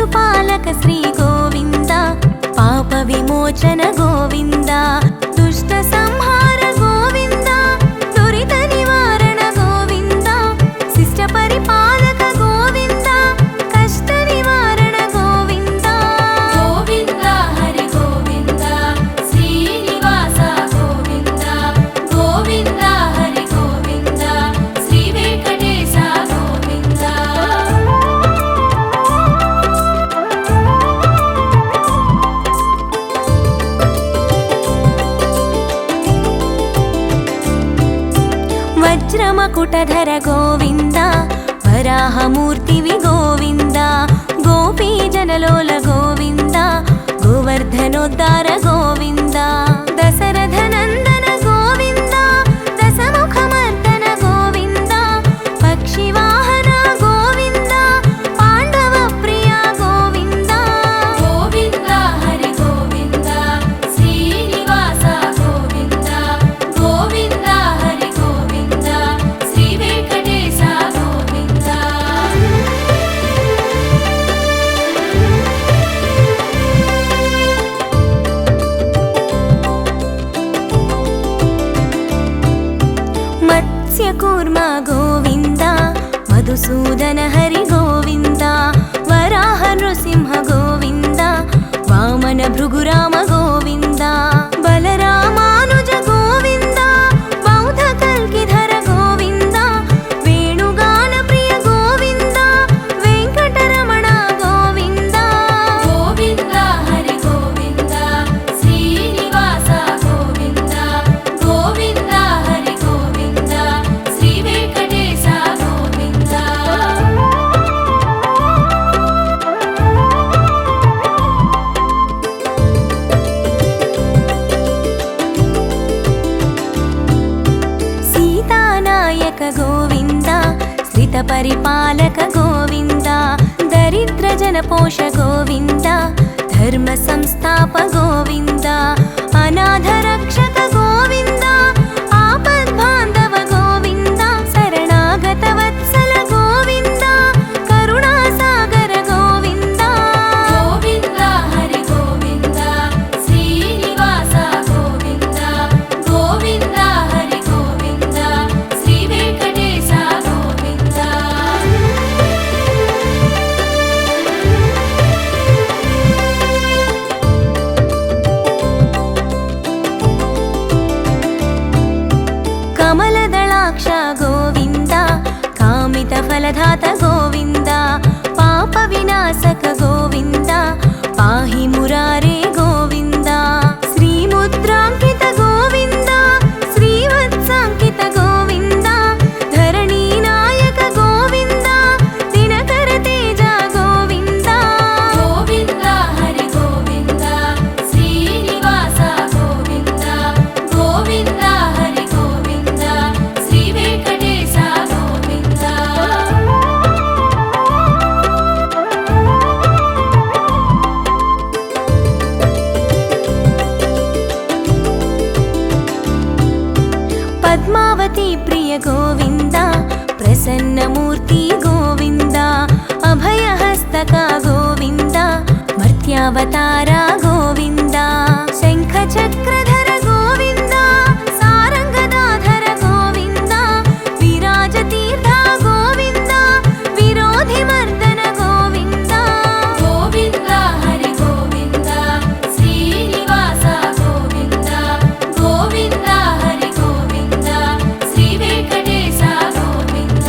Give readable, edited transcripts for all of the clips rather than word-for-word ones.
పశుపాలక శ్రీ గోవింద, పాప విమోచన గోవింద, దుష్ట సంహార గోవింద, దురిత నివారణ గోవింద, శిష్ట పరిపాలక గోవింద, కష్ట నివారణ గోవింద. గోవింద హరి గోవింద శ్రీనివాస గోవింద, గోవింద హరి గోవింద శ్రీ వెంకటేశ గోవింద. వజ్రమకుటధర గోవింద, వరాహమూర్తివి గోవింద, గోపీజనలోల గోవింద, గోవర్ధనోద్ధార గోవింద, దశరథ నందన గోవింద, దశముఖమర్దన గోవింద, పక్షివాహన గోవింద, పాండవ ప్రియ గోవింద. గోవింద హరి గోవింద శ్రీనివాస గోవింద, గోవింద హరి గోవింద శ్రీ వెంకటేశ గోవింద. మత్స్యకూర్మ గోవింద, మధుసూదన హరి గోవింద, వరాహ నృసింహ గోవింద, వామన భృగురామ గోవింద, బలరామానుజ గోవింద, బౌద్ధ కల్కిధర గోవింద, వేణుగాన ప్రియ గోవింద, వెంకటరమణ గోవింద. గోవింద హరి గోవింద శ్రీనివాస గోవింద, గోవింద హరి గోవింద శ్రీ వెంకటేశ గోవింద. సీతానాయక గోవింద, శ్రిత పరిపాలక గోవింద, దరిద్ర జన పోష గోవింద, ధర్మ సంస్థాప గోవింద, అనాథ రక్షక గోవింద, ఆపద్బాంధవ గోవింద, శరణాగత వత్సల గోవింద, కరుణాసాగర గోవింద. గోవింద హరి గోవింద శ్రీనివాస గోవింద, గోవింద హరి గోవింద శ్రీ వెంకటేశ గోవింద. కమలదళాక్ష గోవింద, కామిత ఫలధాత గోవింద, పాప వినాశక గోవింద, పాహి మురారే గోవింద, శ్రీముద్రాంకిత గోవింద, శ్రీవత్సాంకిత గోవింద, ధరణీ నాయక గోవింద, దినకర తేజ గోవింద. గోవింద హరి గోవింద శ్రీనివాస గోవింద, గోవింద హరి గోవింద శ్రీ వెంకటేశ గోవింద. పద్మావతి ప్రియ గోవింద, ప్రసన్నమూర్తి గోవింద, అభయహస్తక గోవింద, మర్త్యావతార గోవింద, శంఖ చక్రధర గోవింద, సారంగదాధర గోవింద, విరాజతీర్థ గోవింద, విరోధిమర్దన గోవింద. గోవింద హరి గోవింద శ్రీనివాస గోవింద, గోవింద హరి గోవింద శ్రీ వెంకటేశ గోవింద.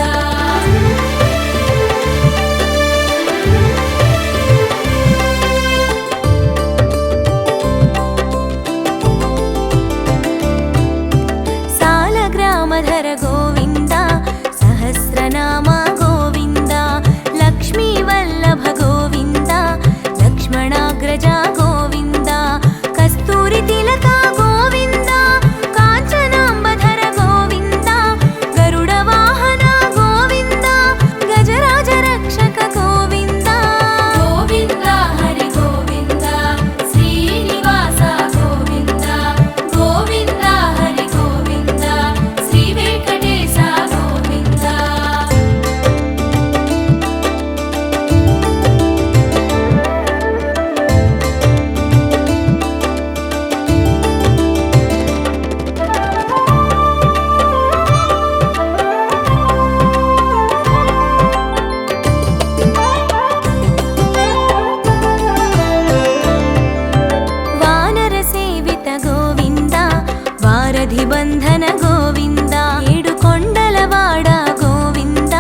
అవధి బంధన గోవింద ఏడు కొండలవాడ గోవింద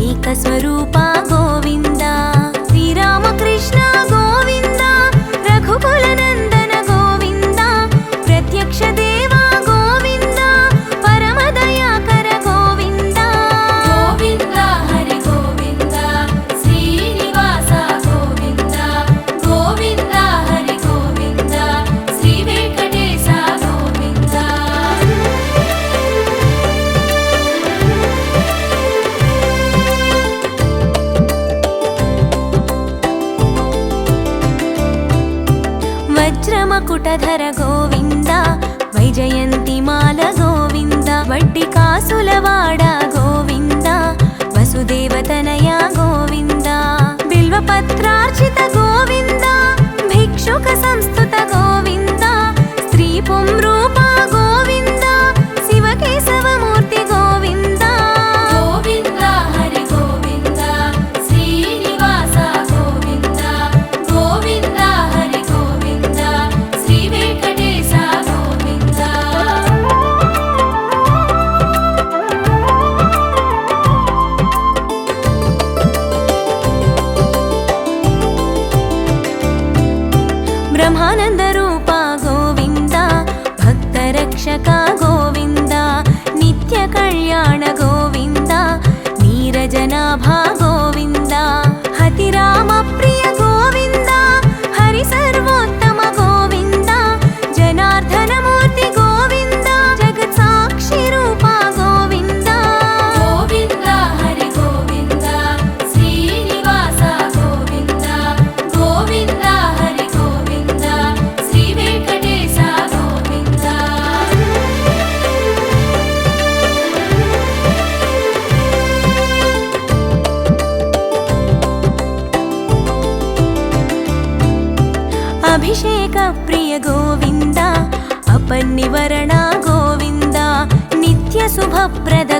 ఏక స్వరూప గోవింద శ్రీరామకృష్ణ గోవింద రఘుకుల నందన గోవింద ప్రత్యక్ష దేవా గోవింద పరమ దయాకర గోవింద గోవింద హరి గోవింద శ్రీనివాస గోవింద గోవింద హరి గోవింద శ్రీ వెంకటేశ గోవింద వజ్రమకుటధర గోవింద వైజయంతిమాల గోవింద వడ్డి కాసులవాడ గోవింద వసుదేవతనయ గోవింద బిల్వపత్రార్చిత గోవింద భిక్షుక సంస్థుత గోవింద స్త్రీ పుంరూప గోవింద శివకేశవమూర్తి గోవింద గోవింద హరి గోవింద శ్రీనివాస గోవింద గోవింద హరి గోవింద శ్రీ వెంకటేశ గోవింద బ్రహ్మానంద రూప గోవింద భక్త రక్షక గోవింద నిత్య కళ్యాణ గోవింద నీరజనాభ గోవింద హతిరామ ప్రియ గోవింద హరి సర్వోత్తమ గోవింద జనార్దనమూర్తి గోవింద జగత్ సాక్షి రూప గోవింద గోవింద హరి గోవింద శ్రీనివాస గోవింద గోవింద హరి గోవింద శ్రీ వెంకటేశ గోవింద అభిషేక ప్రియ గోవింద అపన్నివరణ గోవింద నిత్య శుభప్రద